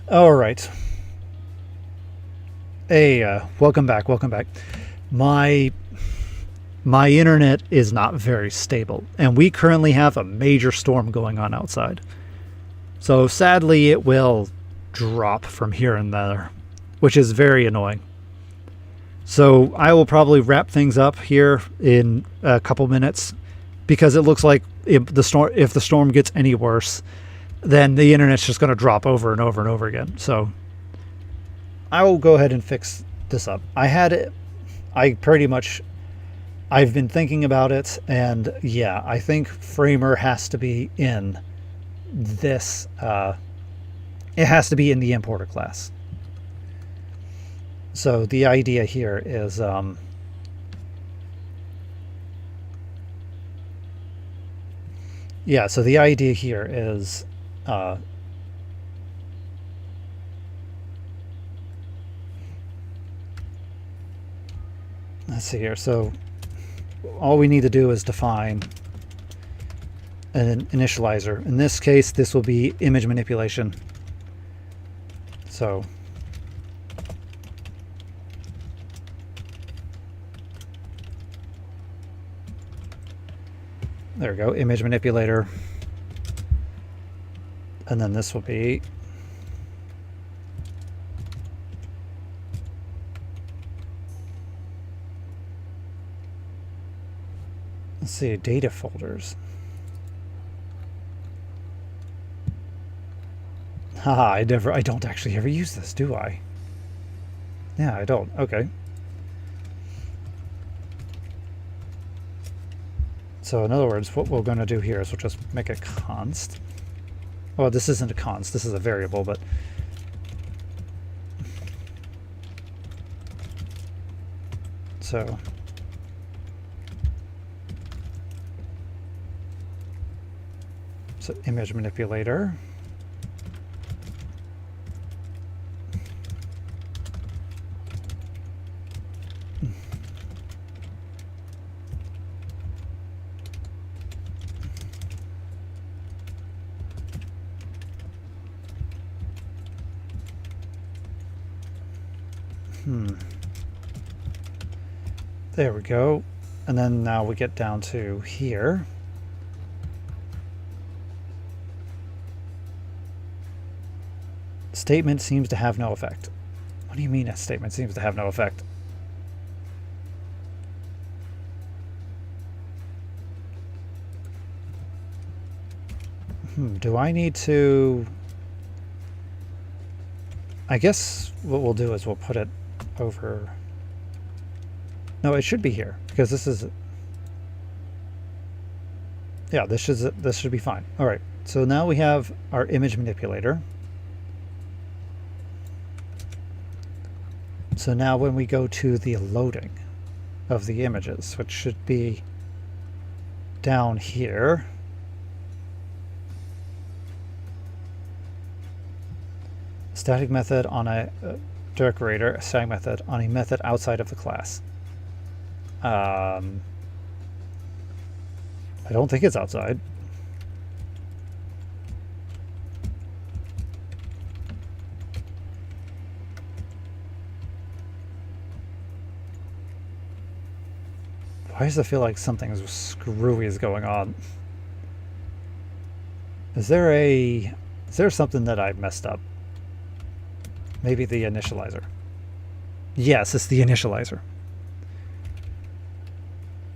All right. Hey, welcome back. Welcome back. My my internet is not very stable, and we currently have a major storm going on outside. So sadly, it will drop from here and there, which is very annoying. So I will probably wrap things up here in a couple minutes because it looks like if the storm gets any worse, then the internet's just going to drop over and over and over again. So I will go ahead and fix this up. I pretty much, I've been thinking about it, and yeah, I think Framer has to be in this. It has to be in the importer class. So the idea here is, yeah. So the idea here is, let's see here. So all we need to do is define an initializer. In this case, this will be image manipulation. So there we go, image manipulator. And then this will be let's see, data folders. Haha, I don't actually ever use this, do I? Yeah, I don't. Okay. So in other words, what we're going to do here is we'll just make a const. Well, this isn't a const, this is a variable, but so image manipulator. There we go. And then now we get down to here. Statement seems to have no effect. What do you mean a statement seems to have no effect? Do I need to... I guess what we'll do is we'll put it over... No, it should be here because this is... Yeah, this should be fine. All right, so now we have our image manipulator. So now when we go to the loading of the images, which should be down here, static method on a decorator, a static method on a method outside of the class. I don't think it's outside. Why does it feel like something screwy is going on? Is there something that I messed up? Maybe the initializer. Yes, it's the initializer.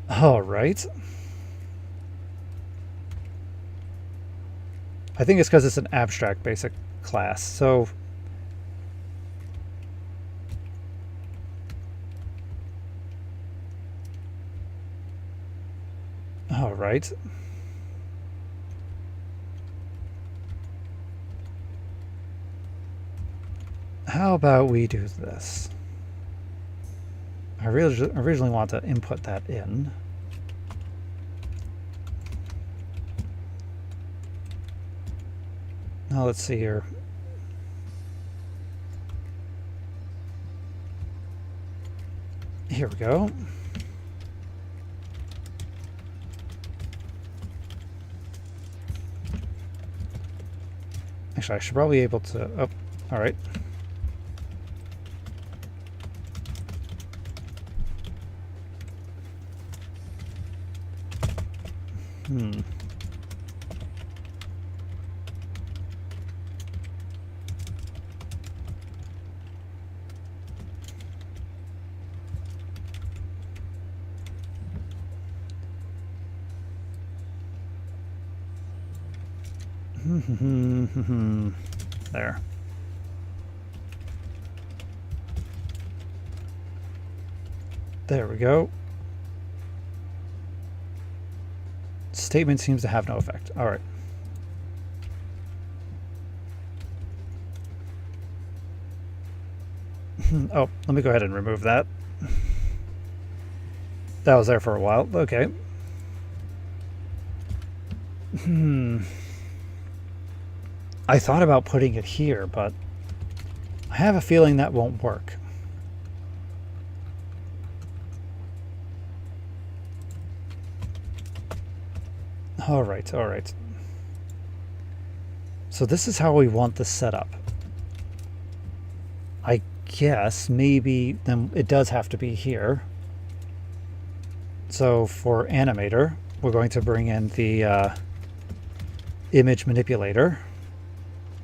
All right. I think it's because it's an abstract basic class. So all right. How about we do this? I originally want to input that in. Now let's see here. Here we go. Actually, I should probably be able to... Oh, All right. Hmm. There. There we go. Statement seems to have no effect. All right. Oh, let me go ahead and remove that. That was there for a while. Okay. I thought about putting it here, but I have a feeling that won't work. All right, all right. So this is how we want this set up. I guess maybe then it does have to be here. So for animator, we're going to bring in the image manipulator.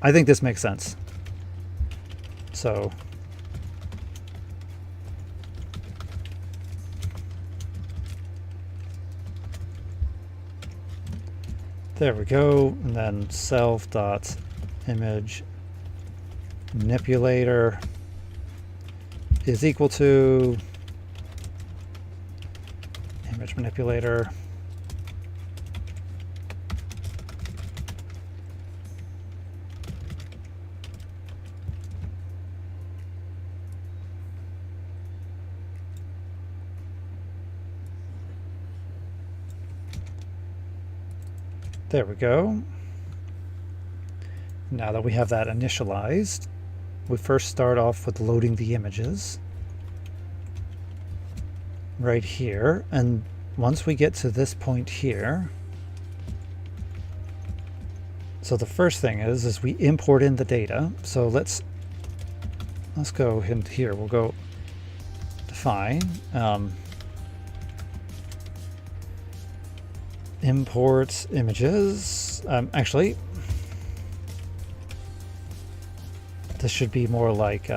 I think this makes sense. So there we go, and then self.image manipulator is equal to image manipulator There we go. Now that we have that initialized, we first start off with loading the images right here, and once we get to this point here, so the first thing is we import in the data. So let's go in here. We'll go define import images. Actually, this should be more like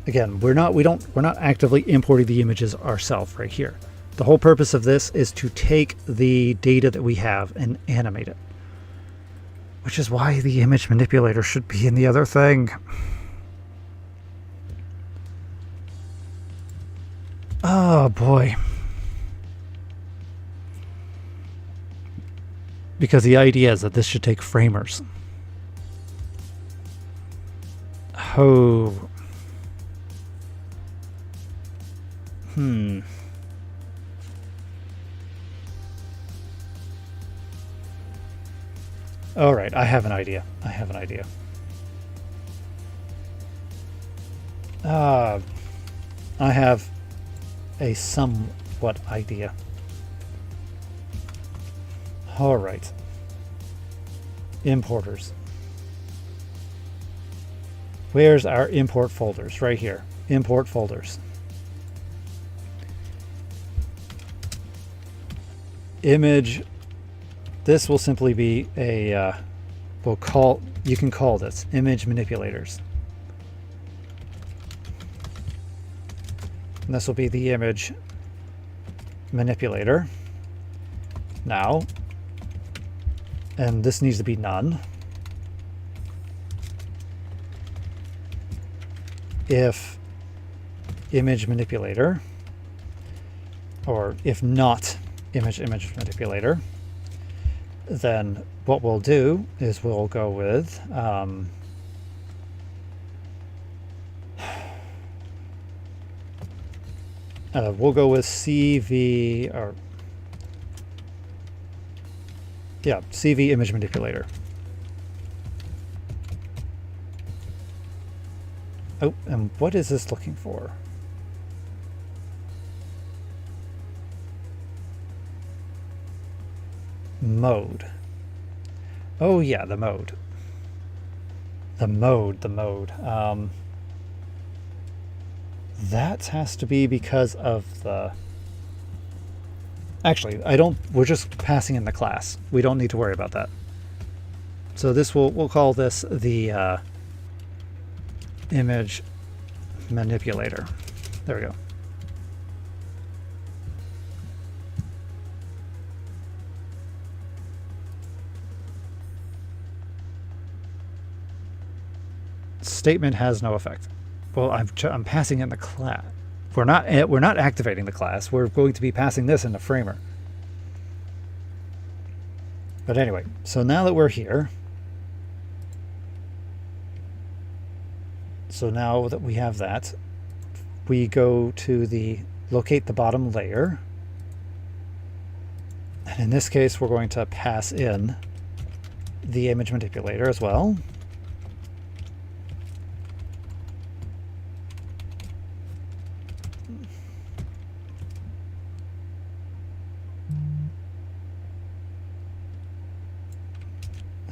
again, we're not actively importing the images ourselves right here. The whole purpose of this is to take the data that we have and animate it, which is why the image manipulator should be in the other thing. Oh boy. Because the idea is that this should take framers. Oh. All right, I have an idea. I have a somewhat idea. All right. Importers. Where's our import folders? Right here. Import folders. Image. This will simply be a you can call this image manipulators. And this will be the image manipulator. Now, and this needs to be none. If image manipulator, or if not image manipulator, then what we'll do is we'll go with CV, or yeah, CV image manipulator. Oh, and what is this looking for? Mode. Oh yeah, the mode. The mode. That has to be because of the... Actually, we're just passing in the class. We don't need to worry about that. So this we'll call this the image manipulator. There we go. Statement has no effect. Well, I'm passing in the class. We're not activating the class. We're going to be passing this into Framer. But anyway, so now that we're here, so now that we have that, we go to the locate the bottom layer. And in this case, we're going to pass in the image manipulator as well.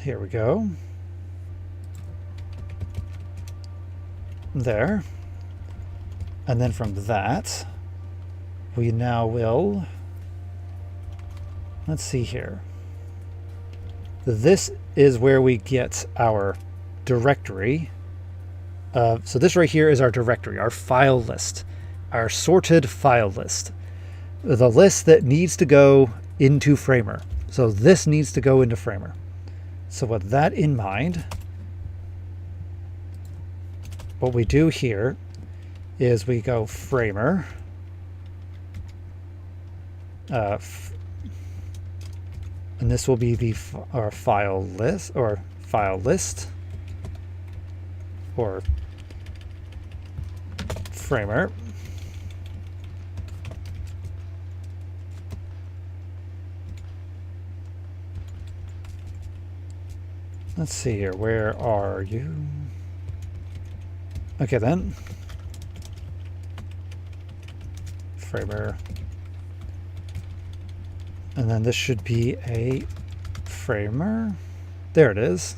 Here we go. There. And then from that, we now will... Let's see here. This is where we get our directory. So this right here is our directory, our file list, our sorted file list. The list that needs to go into Framer. So this needs to go into Framer. So with that in mind, what we do here is we go Framer, and this will be our file list, or Framer. Let's see here, where are you? Okay then. Framer. And then this should be a Framer. There it is.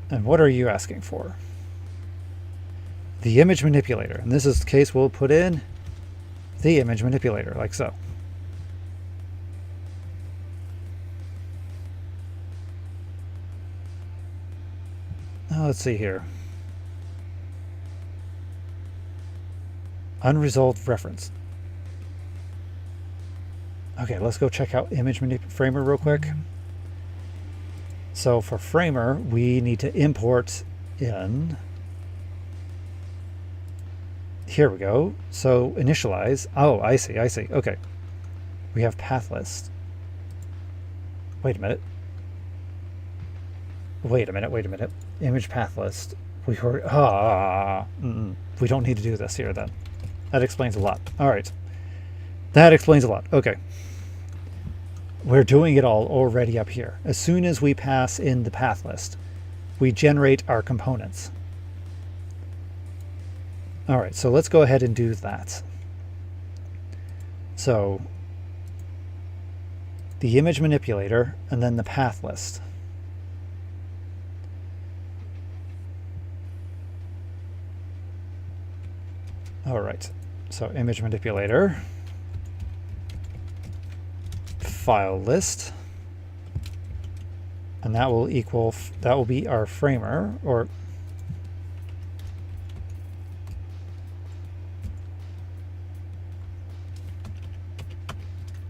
And what are you asking for? The image manipulator. In this case, we'll put in the image manipulator, like so. Let's see here. Unresolved reference. Okay, let's go check out image Framer real quick. So for Framer, we need to import in. Here we go. So initialize. Oh, I see. Okay. We have path list. Wait a minute. Image path list. We don't need to do this here then. That explains a lot. All right. That explains a lot. Okay. We're doing it all already up here. As soon as we pass in the path list, we generate our components. All right, so let's go ahead and do that. So the image manipulator and then the path list. All right, so image manipulator, file list, and that will be our Framer, or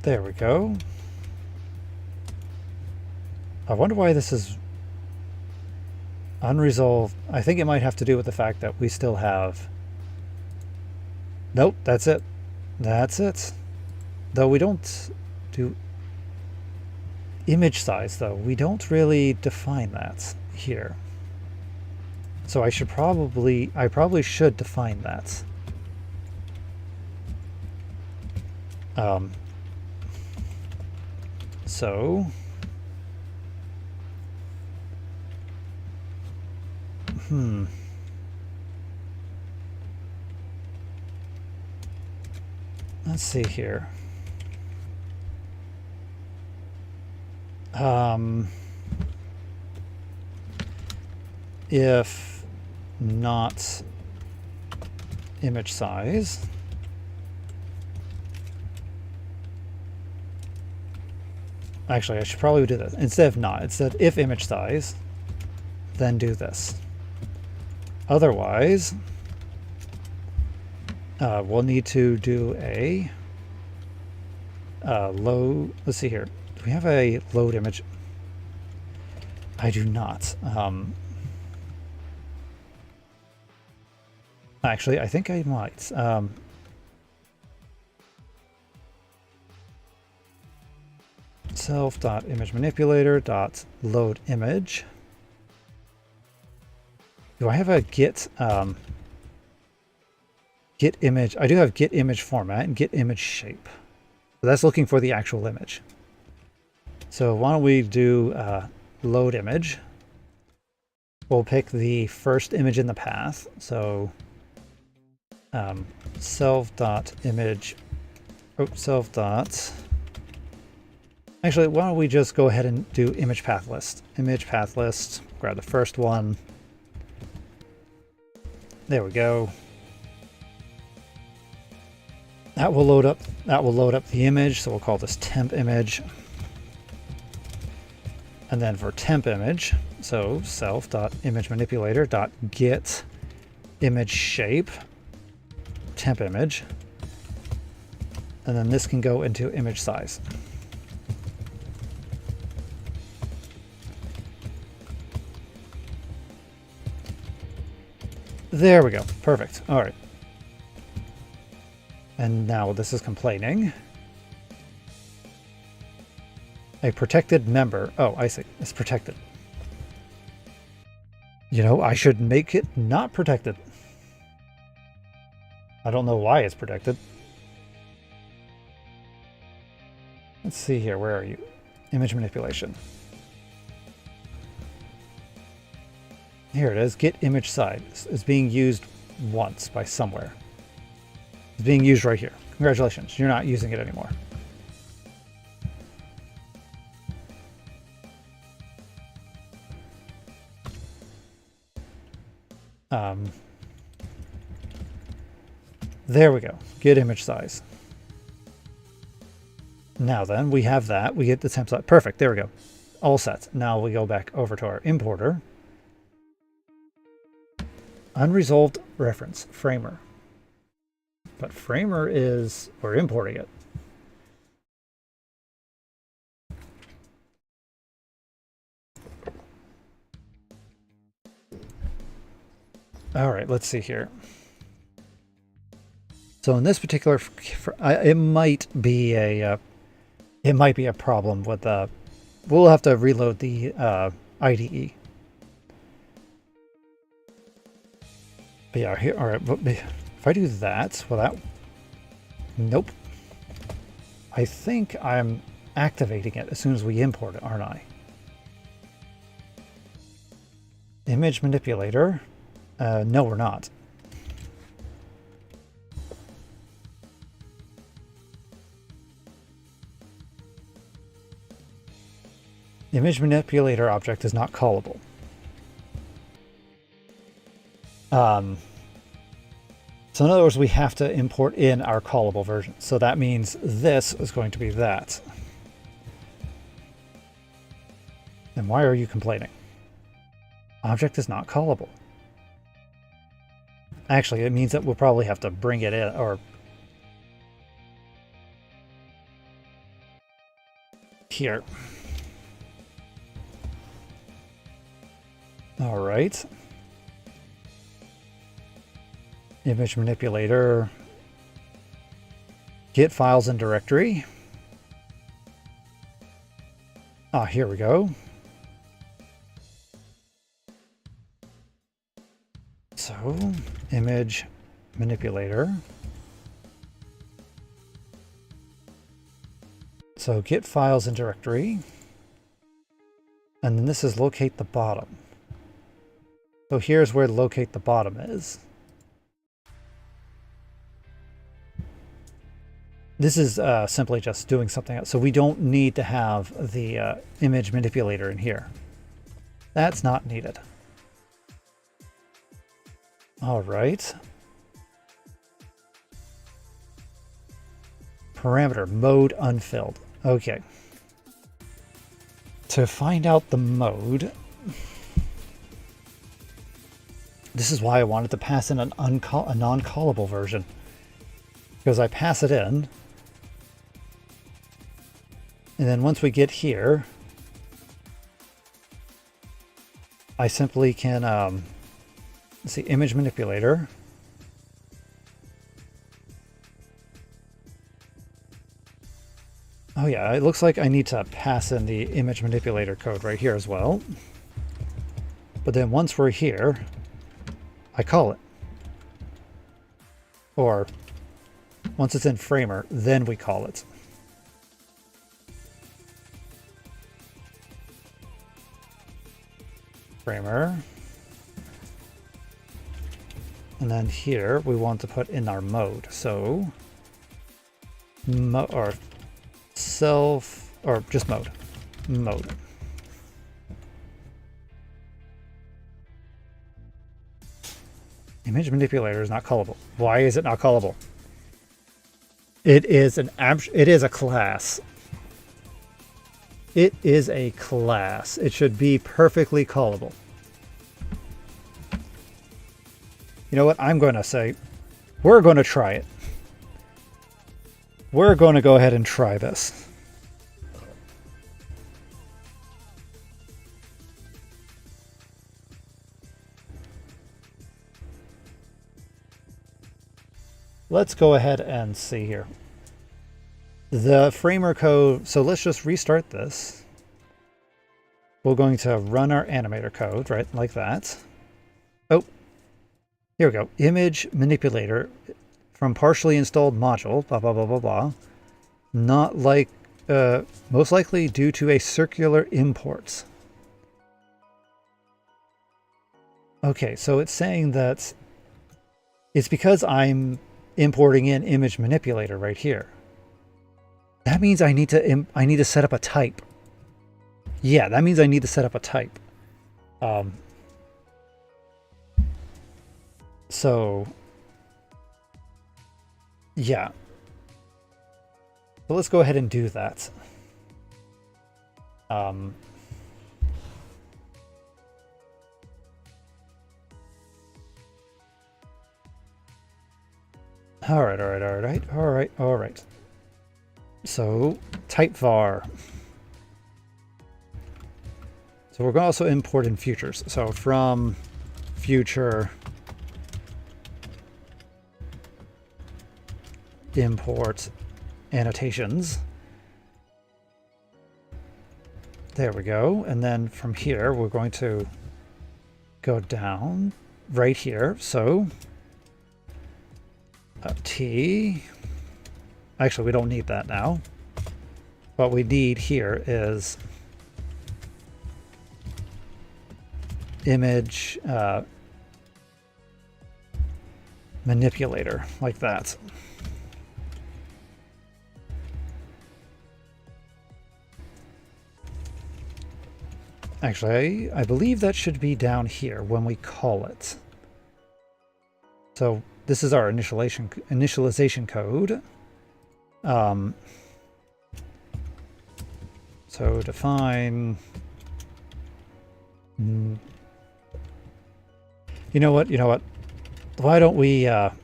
there we go. I wonder why this is unresolved. I think it might have to do with the fact that we still have... Nope, that's it. Though we don't do image size, though. We don't really define that here. So I probably should define that. So let's see here. if not image size. Actually, I should probably do this. Instead of not, it said if image size, then do this. Otherwise, we'll need to do a load. Let's see here. Do we have a load image? I do not. Actually, I think I might. Self.imageManipulator.loadImage. Do I have a get image? I do have get image format and get image shape. So that's looking for the actual image. So why don't we do load image? We'll pick the first image in the path. So self.image. Oh, self. Actually, why don't we just go ahead and do image path list? Image path list. Grab the first one. There we go. That will load up. That will load up the image. So we'll call this temp image. And then for temp image, so self.imageManipulator.get image shape temp image. And then this can go into image size. There we go. Perfect. All right. And now this is complaining. A protected member. Oh, I see. It's protected. You know, I should make it not protected. I don't know why it's protected. Let's see here. Where are you? Image manipulation. Here it is. Get image size is being used once by somewhere. It's being used right here. Congratulations. You're not using it anymore. There we go. Get image size. Now then, we have that. We get the temp size. Perfect. There we go. All set. Now we go back over to our importer. Unresolved reference. Framer. But Framer is... we're importing it. All right, let's see here. So in this particular, it might be a problem with the. We'll have to reload the IDE. But yeah, here. All right. If I do that, will that? Nope. I think I'm activating it as soon as we import it, aren't I? Image manipulator. No, we're not. Image manipulator object is not callable. So in other words, we have to import in our callable version. So that means this is going to be that. And why are you complaining? Object is not callable. Actually, it means that we'll probably have to bring it in, or here. All right. Image manipulator. Get files and directory. Ah, here we go. So, image manipulator. So get files and directory. And then this is locate the bottom. So here's where locate the bottom is. This is simply just doing something else. So we don't need to have the image manipulator in here. That's not needed. All right. Parameter mode unfilled. Okay. To find out the mode, this is why I wanted to pass in a non-callable version, because I pass it in, and then once we get here, I simply can let's see, image manipulator. Oh yeah, it looks like I need to pass in the image manipulator code right here as well. But then once we're here, I call it. Or once it's in Framer, then we call it. Framer. And then here we want to put in our mode. So, or self, or just mode. Mode. Image manipulator is not callable. Why is it not callable? It is a class. It is a class. It should be perfectly callable. You know what? I'm going to say, we're going to try it. We're going to go ahead and try this. Let's go ahead and see here. The Framer code, so let's just restart this. We're going to run our animator code, right, like that. Oh, here we go. Image manipulator from partially installed module, blah, blah, blah, blah, blah. Not like, most likely due to a circular import. Okay, so it's saying that it's because I'm importing in image manipulator right here. That means I need to set up a type. Yeah, that means I need to set up a type. So yeah. So let's go ahead and do that. All right. So type var. So we're going to also import in futures. So from future import annotations. There we go. And then from here, we're going to go down right here. So T. Actually, we don't need that now. What we need here is image manipulator, like that. Actually, I believe that should be down here when we call it. So this is our initialization code. So define. You know what? Why don't we? I'm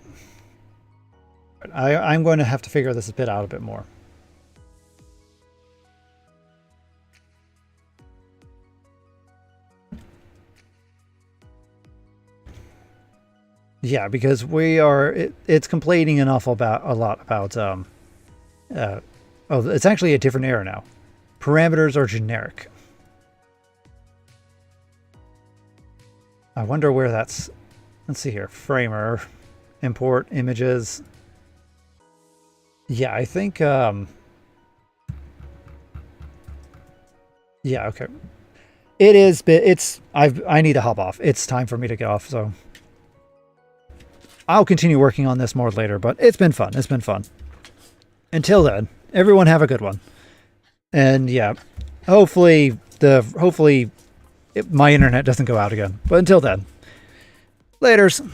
going to have to figure this bit out a bit more. Yeah, because we are. It's complaining an awful a lot about. Oh, it's actually a different error now. Parameters are generic. I wonder where that's. Let's see here. Framer, import images. Yeah, I think. Yeah, okay. It is. It's. I need to hop off. It's time for me to get off. So. I'll continue working on this more later, but it's been fun. It's been fun. Until then, everyone have a good one. And yeah, hopefully my internet doesn't go out again. But until then, laters.